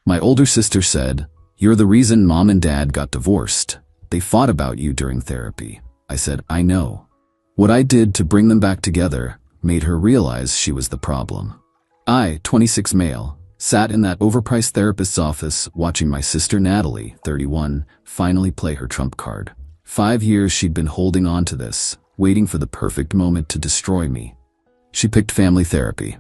My older sister said, "You're the reason Mom and Dad got divorced. They fought about you during therapy." I said, "I know." What I did to bring them back together made her realize she was the problem. I, 26 male, sat in that overpriced therapist's office watching my sister Natalie, 31, finally play her trump card. 5 years she'd been holding on to this, waiting for the perfect moment to destroy me. She picked family therapy.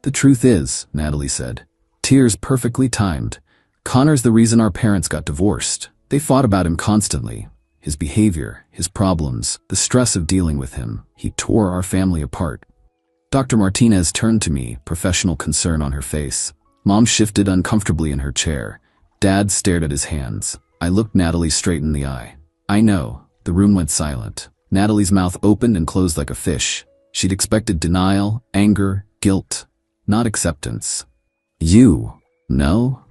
"The truth is," Natalie said, tears perfectly timed, "Connor's the reason our parents got divorced. They fought about him constantly. His behavior, his problems, the stress of dealing with him. He tore our family apart." Dr. Martinez turned to me, professional concern on her face. Mom shifted uncomfortably in her chair. Dad stared at his hands. I looked Natalie straight in the eye. "I know." The room went silent. Natalie's mouth opened and closed like a fish. She'd expected denial, anger, guilt, not acceptance. "You know?"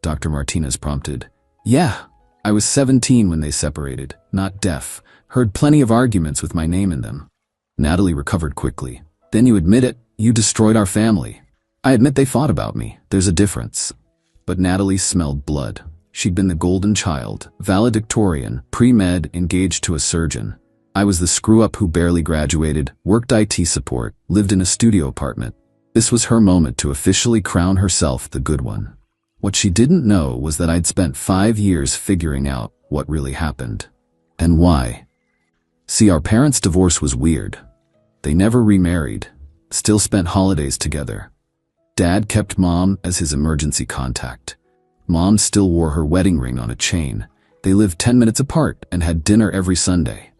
Dr. Martinez prompted. "Yeah. I was 17 when they separated, not deaf. Heard plenty of arguments with my name in them." Natalie recovered quickly. "Then you admit it. You destroyed our family." "I admit they fought about me. There's a difference." But Natalie smelled blood. She'd been the golden child, valedictorian, pre-med, engaged to a surgeon. I was the screw-up who barely graduated, worked IT support, lived in a studio apartment. This was her moment to officially crown herself the good one. What she didn't know was that I'd spent 5 years figuring out what really happened. And why. See, our parents' divorce was weird. They never remarried, still spent holidays together. Dad kept Mom as his emergency contact. Mom still wore her wedding ring on a chain. They lived 10 minutes apart and had dinner every Sunday.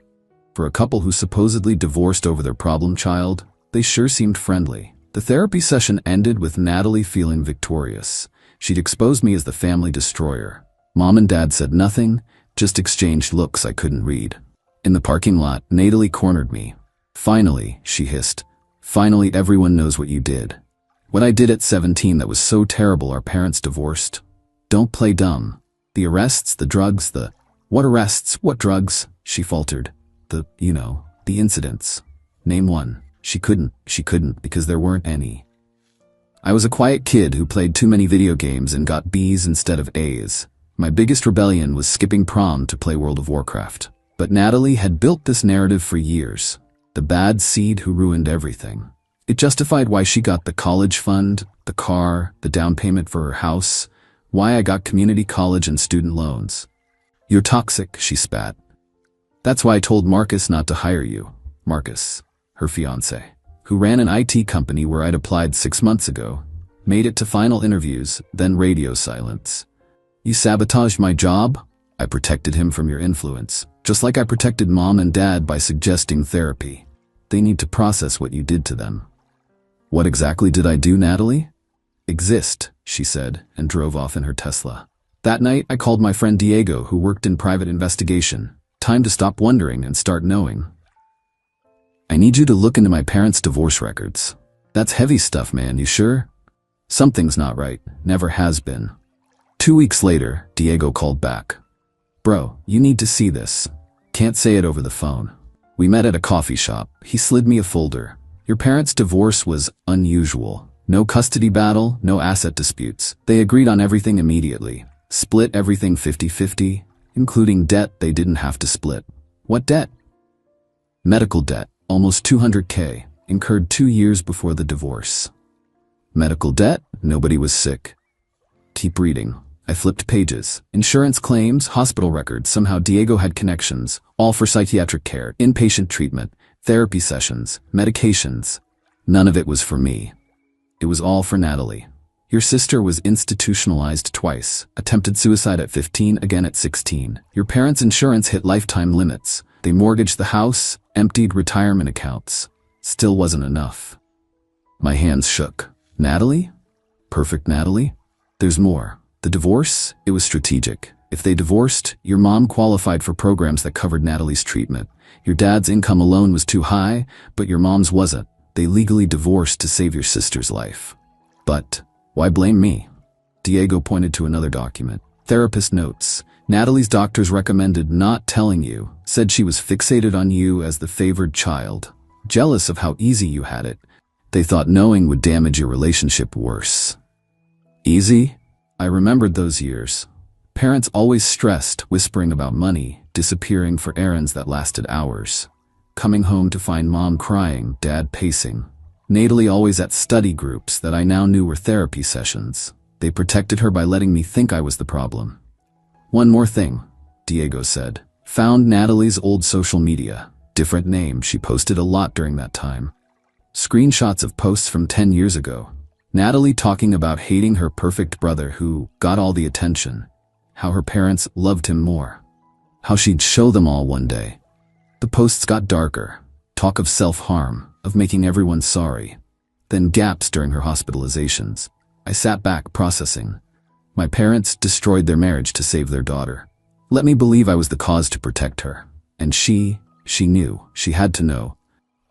For a couple who supposedly divorced over their problem child, they sure seemed friendly. The therapy session ended with Natalie feeling victorious. She'd exposed me as the family destroyer. Mom and Dad said nothing, just exchanged looks I couldn't read. In the parking lot, Natalie cornered me. "Finally," she hissed. "Finally everyone knows what you did. What I did at 17 that was so terrible our parents divorced. Don't play dumb. The arrests, the drugs, the..." "What arrests? What drugs?" she faltered. The incidents. Name one." She couldn't because there weren't any. I was a quiet kid who played too many video games and got B's instead of A's. My biggest rebellion was skipping prom to play World of Warcraft. But Natalie had built this narrative for years. The bad seed who ruined everything. It justified why she got the college fund, the car, the down payment for her house, why I got community college and student loans. "You're toxic," she spat. "That's why I told Marcus not to hire you." Marcus, her fiancé, who ran an IT company where I'd applied 6 months ago, made it to final interviews, then radio silence. "You sabotaged my job?" "I protected him from your influence, just like I protected Mom and Dad by suggesting therapy. They need to process what you did to them." "What exactly did I do, Natalie?" "Exist," she said, and drove off in her Tesla. That night, I called my friend Diego, who worked in private investigation. Time to stop wondering and start knowing. "I need you to look into my parents' divorce records." "That's heavy stuff, man, you sure?" "Something's not right, never has been." 2 weeks later, Diego called back. "Bro, you need to see this. Can't say it over the phone." We met at a coffee shop. He slid me a folder. "Your parents' divorce was unusual. No custody battle, no asset disputes. They agreed on everything immediately. Split everything 50-50, including debt they didn't have to split." "What debt?" "Medical debt. Almost $200K, incurred 2 years before the divorce." "Medical debt? Nobody was sick." Keep reading. I flipped pages. Insurance claims, hospital records. Somehow Diego had connections, all for psychiatric care, inpatient treatment, therapy sessions, medications. None of it was for me. It was all for Natalie. "Your sister was institutionalized twice, attempted suicide at 15, again at 16. Your parents' insurance hit lifetime limits. They mortgaged the house, emptied retirement accounts. Still wasn't enough." My hands shook. "Natalie? Perfect Natalie? There's more. The divorce? It was strategic. If they divorced, your mom qualified for programs that covered Natalie's treatment. Your dad's income alone was too high, but your mom's wasn't. They legally divorced to save your sister's life. But why blame me?" Diego pointed to another document. "Therapist notes. Natalie's doctors recommended not telling you, said she was fixated on you as the favored child, jealous of how easy you had it. They thought knowing would damage your relationship worse." "Easy?" I remembered those years. Parents always stressed, whispering about money, disappearing for errands that lasted hours. Coming home to find mom crying, dad pacing. Natalie always at study groups that I now knew were therapy sessions. They protected her by letting me think I was the problem. One more thing, Diego said. Found Natalie's old social media. Different name, she posted a lot during that time. Screenshots of posts from 10 years ago. Natalie talking about hating her perfect brother who got all the attention. How her parents loved him more. How she'd show them all one day. The posts got darker. Talk of self-harm, of making everyone sorry. Then gaps during her hospitalizations. I sat back processing. My parents destroyed their marriage to save their daughter. Let me believe I was the cause to protect her. And she knew, she had to know.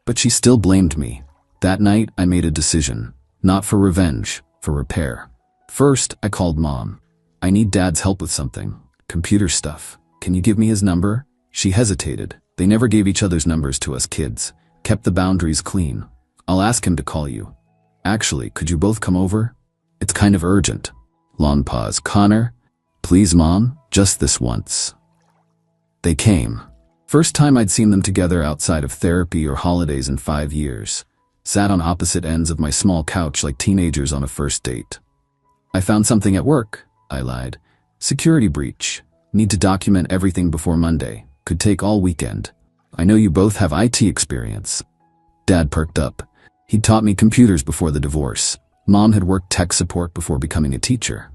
But she still blamed me. That night, I made a decision. Not for revenge, for repair. First, I called Mom. I need Dad's help with something. Computer stuff. Can you give me his number? She hesitated. They never gave each other's numbers to us kids. Kept the boundaries clean. I'll ask him to call you. Actually, could you both come over? It's kind of urgent. Long pause. Connor? Please, Mom, just this once. They came. First time I'd seen them together outside of therapy or holidays in 5 years. Sat on opposite ends of my small couch like teenagers on a first date. I found something at work, I lied. Security breach. Need to document everything before Monday. Could take all weekend. I know you both have IT experience. Dad perked up. He'd taught me computers before the divorce. Mom had worked tech support before becoming a teacher.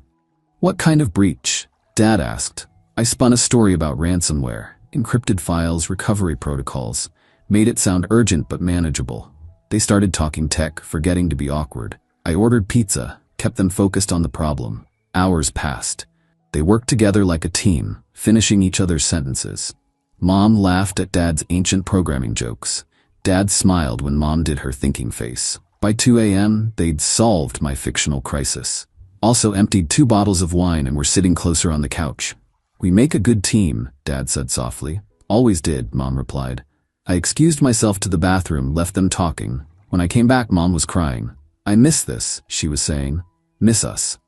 What kind of breach? Dad asked. I spun a story about ransomware, encrypted files, recovery protocols. Made it sound urgent but manageable. They started talking tech, forgetting to be awkward. I ordered pizza, kept them focused on the problem. Hours passed. They worked together like a team, finishing each other's sentences. Mom laughed at Dad's ancient programming jokes. Dad smiled when Mom did her thinking face. By 2 a.m., they'd solved my fictional crisis. Also emptied 2 bottles of wine and were sitting closer on the couch. We make a good team, Dad said softly. Always did, Mom replied. I excused myself to the bathroom, left them talking. When I came back, Mom was crying. I miss this, she was saying. Miss us.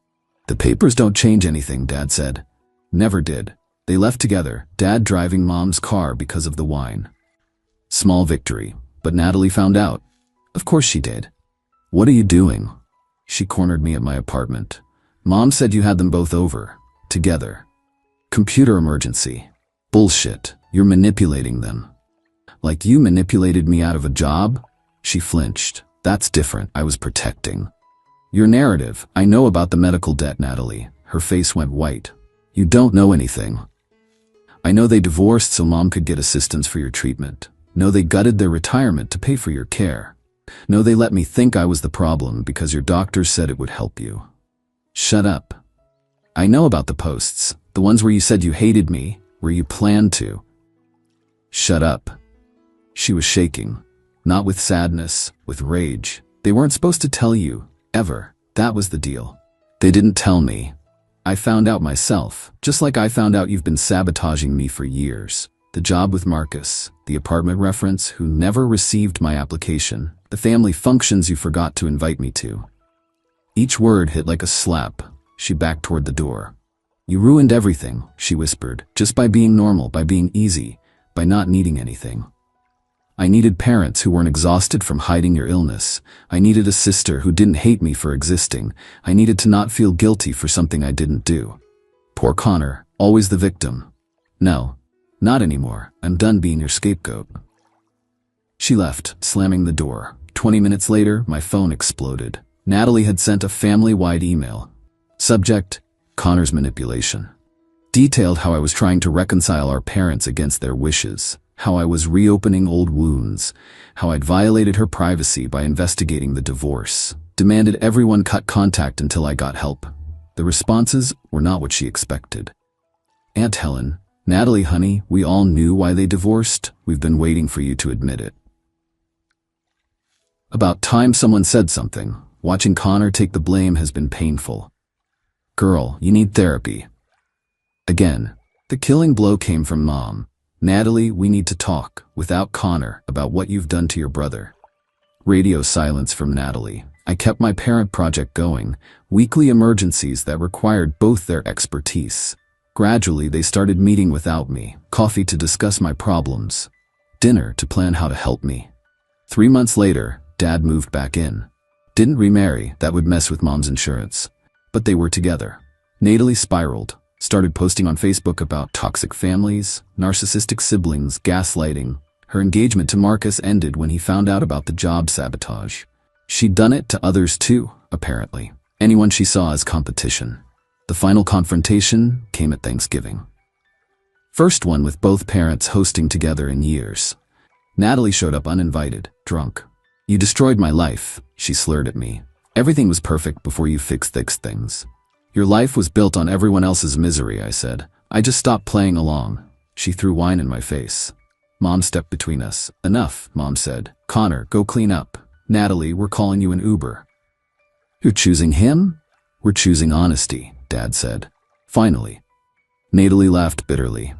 The papers don't change anything, Dad said. Never did. They left together, Dad driving Mom's car because of the wine. Small victory, but Natalie found out. Of course she did. What are you doing? She cornered me at my apartment. Mom said you had them both over. Together. Computer emergency. Bullshit. You're manipulating them. Like you manipulated me out of a job? She flinched. That's different. I was protecting. Your narrative. I know about the medical debt, Natalie. Her face went white. You don't know anything. I know they divorced so Mom could get assistance for your treatment. Know they gutted their retirement to pay for your care. Know they let me think I was the problem because your doctors said it would help you. Shut up. I know about the posts. The ones where you said you hated me, where you planned to. Shut up. She was shaking. Not with sadness, with rage. They weren't supposed to tell you, ever. That was the deal. They didn't tell me. I found out myself, just like I found out you've been sabotaging me for years. The job with Marcus, the apartment reference who never received my application, the family functions you forgot to invite me to. Each word hit like a slap. She backed toward the door. You ruined everything, she whispered, just by being normal, by being easy, by not needing anything. I needed parents who weren't exhausted from hiding your illness. I needed a sister who didn't hate me for existing. I needed to not feel guilty for something I didn't do. Poor Connor, always the victim. No, not anymore. I'm done being your scapegoat. She left, slamming the door. 20 minutes later, my phone exploded. Natalie had sent a family-wide email. Subject, Connor's manipulation. Detailed how I was trying to reconcile our parents against their wishes. How I was reopening old wounds, how I'd violated her privacy by investigating the divorce, demanded everyone cut contact until I got help. The responses were not what she expected. Aunt Helen, Natalie, honey, we all knew why they divorced. We've been waiting for you to admit it. About time someone said something. Watching Connor take the blame has been painful. Girl, you need therapy. Again, the killing blow came from Mom. Natalie, we need to talk, without Connor, about what you've done to your brother. Radio silence from Natalie. I kept my parent project going, weekly emergencies that required both their expertise. Gradually, they started meeting without me, coffee to discuss my problems, dinner to plan how to help me. 3 months later, Dad moved back in. Didn't remarry, that would mess with Mom's insurance. But they were together. Natalie spiraled, started posting on Facebook about toxic families, narcissistic siblings, gaslighting. Her engagement to Marcus ended when he found out about the job sabotage. She'd done it to others too, apparently. Anyone she saw as competition. The final confrontation came at Thanksgiving. First one with both parents hosting together in years. Natalie showed up uninvited, drunk. "You destroyed my life," she slurred at me. "Everything was perfect before you fixed things. Your life was built on everyone else's misery," I said. "I just stopped playing along." She threw wine in my face. Mom stepped between us. "Enough," Mom said. "Connor, go clean up. Natalie, we're calling you an Uber." "You're choosing him?" "We're choosing honesty," Dad said. Finally. Natalie laughed bitterly.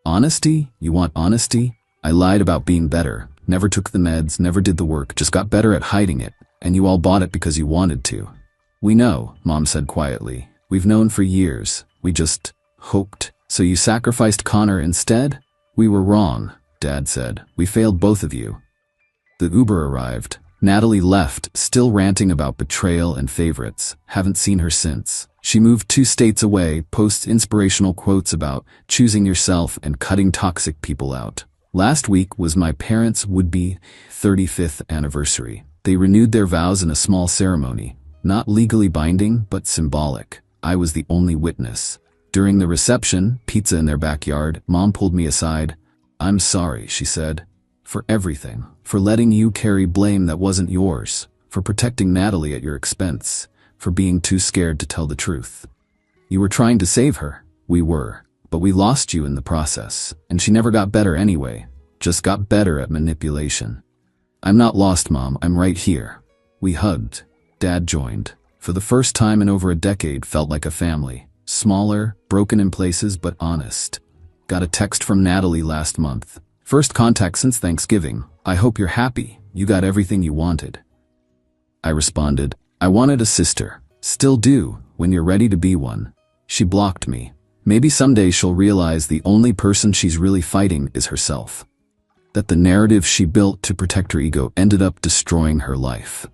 "Honesty? You want honesty? I lied about being better, never took the meds, never did the work, just got better at hiding it, and you all bought it because you wanted to." "We know," Mom said quietly. "We've known for years. We just hoped. So you sacrificed Connor instead?" "We were wrong," Dad said. "We failed both of you." The Uber arrived. Natalie left, still ranting about betrayal and favorites. Haven't seen her since. She moved 2 states away, posts inspirational quotes about choosing yourself and cutting toxic people out. Last week was my parents' would-be 35th anniversary. They renewed their vows in a small ceremony. Not legally binding, but symbolic. I was the only witness. During the reception, pizza in their backyard, Mom pulled me aside. "I'm sorry," she said. "For everything. For letting you carry blame that wasn't yours. For protecting Natalie at your expense. For being too scared to tell the truth. You were trying to save her." "We were. But we lost you in the process. And she never got better anyway. Just got better at manipulation." "I'm not lost, Mom. I'm right here." We hugged. Dad joined. For the first time in over a decade, felt like a family. Smaller, broken in places, but honest. Got a text from Natalie last month. "First contact since Thanksgiving. I hope you're happy. You got everything you wanted." I responded, "I wanted a sister. Still do, when you're ready to be one." She blocked me. Maybe someday she'll realize the only person she's really fighting is herself. That the narrative she built to protect her ego ended up destroying her life.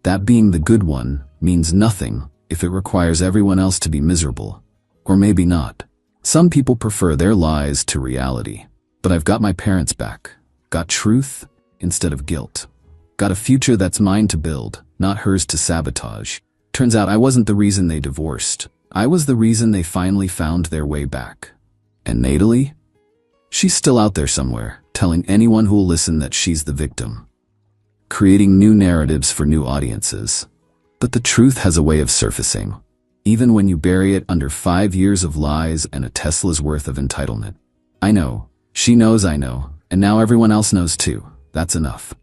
That being the good one means nothing if it requires everyone else to be miserable. Or maybe not. Some people prefer their lies to reality. But I've got my parents back. Got truth instead of guilt. Got a future that's mine to build, not hers to sabotage. Turns out I wasn't the reason they divorced. I was the reason they finally found their way back. And Natalie? She's still out there somewhere, telling anyone who'll listen that she's the victim. Creating new narratives for new audiences. But the truth has a way of surfacing, even when you bury it under 5 years of lies and a Tesla's worth of entitlement. I know, she knows I know, and now everyone else knows too. That's enough.